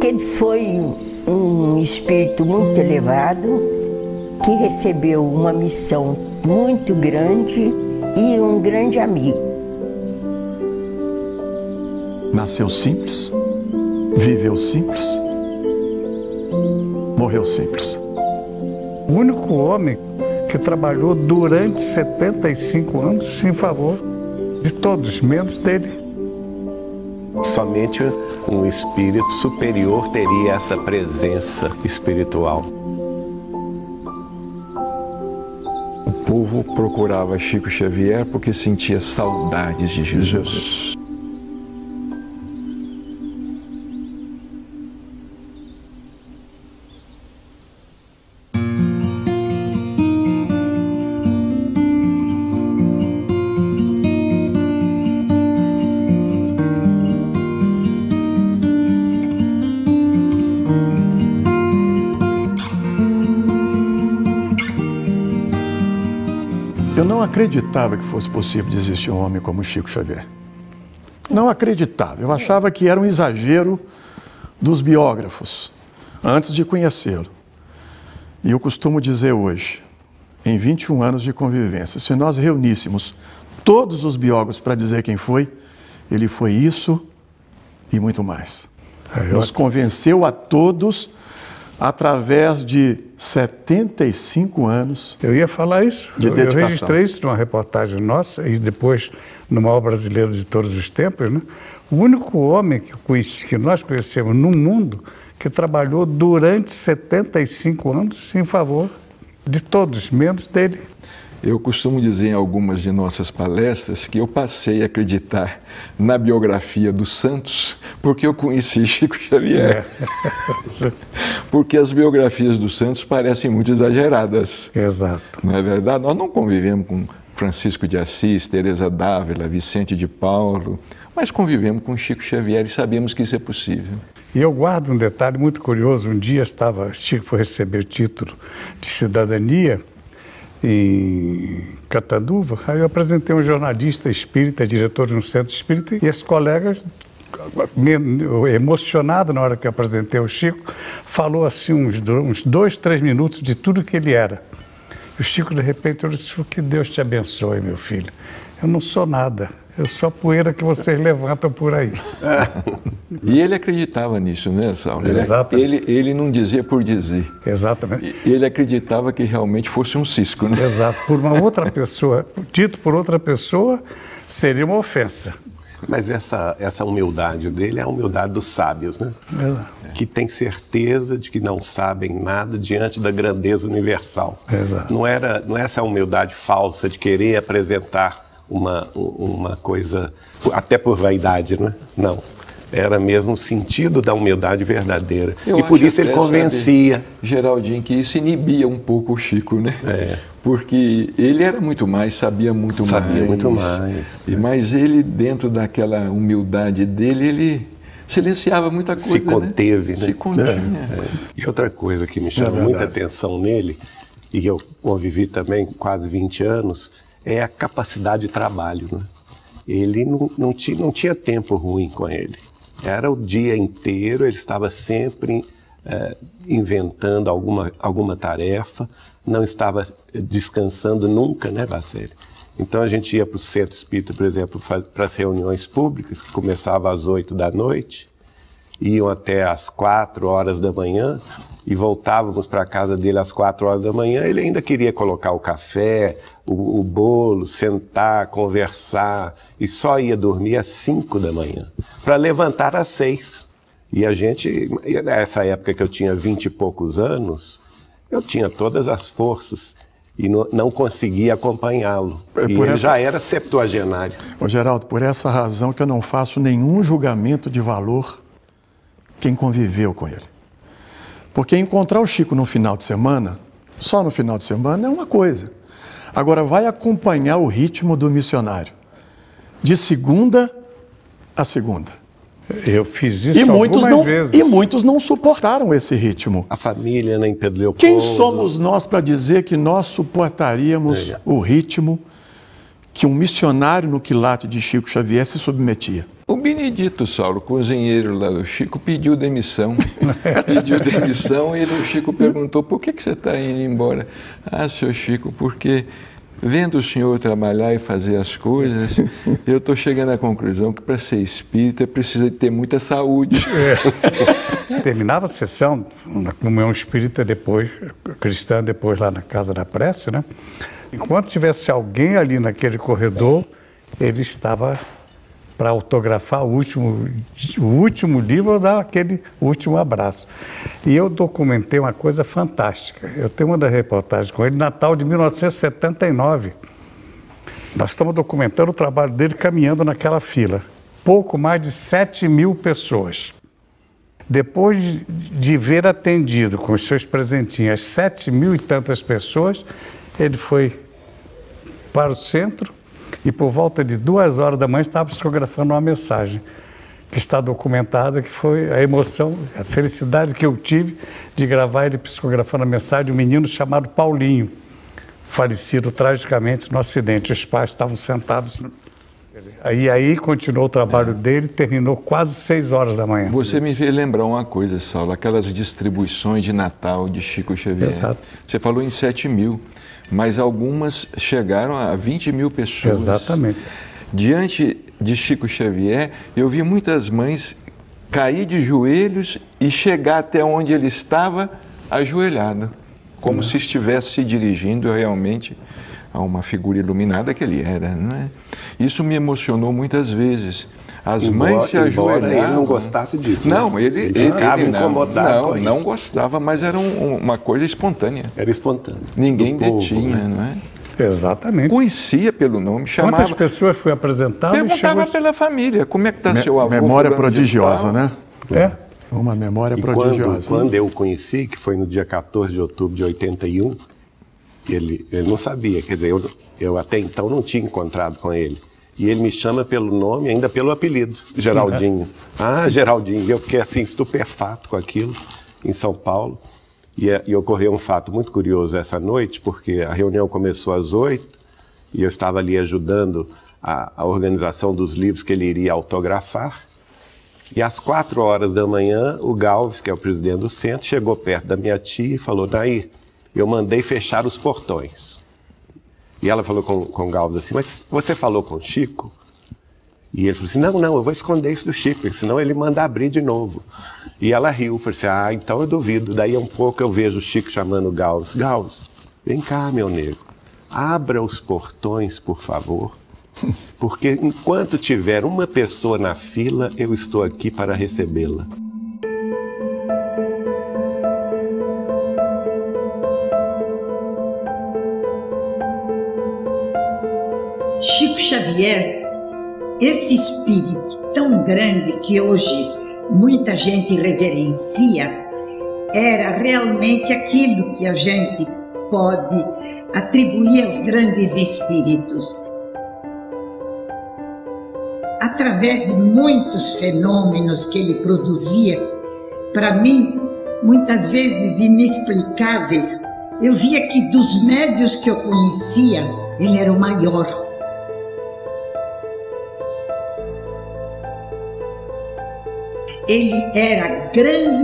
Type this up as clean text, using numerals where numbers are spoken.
Ele foi um espírito muito elevado, que recebeu uma missão muito grande e um grande amigo. Nasceu simples, viveu simples, morreu simples. O único homem que trabalhou durante 75 anos em favor de todos, menos dele. Somente um espírito superior teria essa presença espiritual. O povo procurava Chico Xavier porque sentia saudades de Jesus. Eu não acreditava que fosse possível de existir um homem como Chico Xavier. Não acreditava. Eu achava que era um exagero dos biógrafos, antes de conhecê-lo. E eu costumo dizer hoje, em 21 anos de convivência, se nós reuníssemos todos os biógrafos para dizer quem foi, ele foi isso e muito mais. Nos convenceu a todos através de 75 anos Eu ia falar isso. de dedicação. Eu registrei isso numa reportagem nossa e depois no maior brasileiro de todos os tempos, né? O único homem que nós conhecemos no mundo que trabalhou durante 75 anos em favor de todos, menos dele. Eu costumo dizer em algumas de nossas palestras que eu passei a acreditar na biografia dos santos porque eu conheci Chico Xavier. Porque as biografias dos santos parecem muito exageradas. Exato. Não é verdade? Nós não convivemos com Francisco de Assis, Teresa d'Ávila, Vicente de Paulo, mas convivemos com Chico Xavier e sabemos que isso é possível. E eu guardo um detalhe muito curioso. Um dia Chico foi receber o título de cidadania em Catanduva, aí eu apresentei um jornalista espírita, diretor de um centro espírita, e esse colega, emocionado na hora que eu apresentei o Chico, falou assim uns 2, 3 minutos de tudo que ele era. E o Chico, de repente, eu disse: que Deus te abençoe, meu filho. Eu não sou nada, eu sou a poeira que vocês levantam por aí. E ele acreditava nisso, né, Saulo? Exatamente. Ele não dizia por dizer. Exatamente. Ele acreditava que realmente fosse um cisco, né? Exato. Por uma outra pessoa, dito por outra pessoa, seria uma ofensa. Mas essa humildade dele é a humildade dos sábios, né? Exato. Que tem certeza de que não sabem nada diante da grandeza universal. Exato. Não é essa humildade falsa de querer apresentar uma coisa, até por vaidade, né? Não. Era mesmo o sentido da humildade verdadeira. E por isso ele convencia. Sabe, Geraldinho, que isso inibia um pouco o Chico, né? Porque ele era muito mais, sabia muito mais. Sabia muito mais. Mas ele, dentro daquela humildade dele, ele silenciava muita coisa. Se conteve, né? Se continha. E outra coisa que me chama muita atenção nele, e eu convivi também quase 20 anos, é a capacidade de trabalho, né? Ele não tinha tempo ruim com ele. Era o dia inteiro, ele estava sempre inventando alguma tarefa, não estava descansando nunca, né, Bacelli? Então a gente ia para o centro espírita, por exemplo, para as reuniões públicas, que começavam às 8 da noite, iam até às 4 horas da manhã, e voltávamos para a casa dele às 4 horas da manhã. Ele ainda queria colocar o café, o bolo, sentar, conversar, e só ia dormir às 5 da manhã, para levantar às 6. E a gente, nessa época que eu tinha 20 e poucos anos, eu tinha todas as forças e não conseguia acompanhá-lo. E ele já era septuagenário. Ô Geraldo, por essa razão que eu não faço nenhum julgamento de valor quem conviveu com ele. Porque encontrar o Chico no final de semana, só no final de semana, é uma coisa. Agora, vai acompanhar o ritmo do missionário, de segunda a segunda. Eu fiz isso algumas vezes. E muitos não suportaram esse ritmo. A família, né, em Pedro Leopoldo. Quem somos nós para dizer que nós suportaríamos o ritmo que um missionário no quilate de Chico Xavier se submetia? O Benedito, Saulo, cozinheiro lá do Chico, pediu demissão. Pediu demissão e o Chico perguntou: por que você está indo embora? Ah, seu Chico, porque vendo o senhor trabalhar e fazer as coisas, eu estou chegando à conclusão que para ser espírita precisa ter muita saúde. Terminava a sessão, na comunhão espírita depois, cristã depois lá na Casa da Prece, né? Enquanto tivesse alguém ali naquele corredor, ele estava para autografar o último livro ou dar aquele último abraço. E eu documentei uma coisa fantástica. Eu tenho uma das reportagens com ele, Natal de 1979. Nós estamos documentando o trabalho dele caminhando naquela fila. Pouco mais de 7.000 pessoas. Depois de ver atendido com os seus presentinhos 7.000 e tantas pessoas, ele foi para o centro e por volta de 2 horas da manhã estava psicografando uma mensagem que está documentada, que foi a emoção, a felicidade que eu tive de gravar ele psicografando a mensagem de um menino chamado Paulinho, falecido tragicamente no acidente. Os pais estavam sentados. Aí continuou o trabalho dele, terminou quase 6 horas da manhã. Você me fez lembrar uma coisa, Saulo, aquelas distribuições de Natal de Chico Xavier. Exato. Você falou em 7.000, mas algumas chegaram a 20.000 pessoas. Exatamente. Diante de Chico Xavier, eu vi muitas mães cair de joelhos e chegar até onde ele estava ajoelhado, como se estivesse se dirigindo realmente a uma figura iluminada que ele era, não é? Isso me emocionou muitas vezes. As mães se ajoelhavam. Embora ele não gostasse disso. Não, né? ele ficava incomodado com isso. Não gostava, mas era uma coisa espontânea. Era espontâneo. Ninguém Do povo, detinha, né? não é? Exatamente. Conhecia pelo nome, chamava. Quantas pessoas foi apresentado? Perguntava pela família, como é que está seu avô? Memória fulano de prodigiosa, tal? né? É. Uma memória E prodigiosa. quando eu o conheci, que foi no dia 14 de outubro de 81, ele não sabia, quer dizer, eu até então não tinha encontrado com ele. E ele me chama pelo nome, ainda pelo apelido, Geraldinho. Ah, Geraldinho. E eu fiquei assim, estupefato com aquilo, em São Paulo. E ocorreu um fato muito curioso essa noite, porque a reunião começou às 8h, e eu estava ali ajudando a organização dos livros que ele iria autografar. E às 4 horas da manhã, o Galves, que é o presidente do centro, chegou perto da minha tia e falou: Nair, eu mandei fechar os portões. E ela falou com o Galves assim: mas você falou com o Chico? E ele falou assim: não, eu vou esconder isso do Chico, porque senão ele manda abrir de novo. E ela riu, falou assim: ah, então eu duvido. Daí um pouco eu vejo o Chico chamando o Galves: Galves, vem cá, meu nego, abra os portões, por favor, porque enquanto tiver uma pessoa na fila, eu estou aqui para recebê-la. Chico Xavier, esse espírito tão grande que hoje muita gente reverencia, era realmente aquilo que a gente pode atribuir aos grandes espíritos. Através de muitos fenômenos que ele produzia, para mim, muitas vezes inexplicáveis, eu via que dos médiuns que eu conhecia, ele era o maior. Ele era grande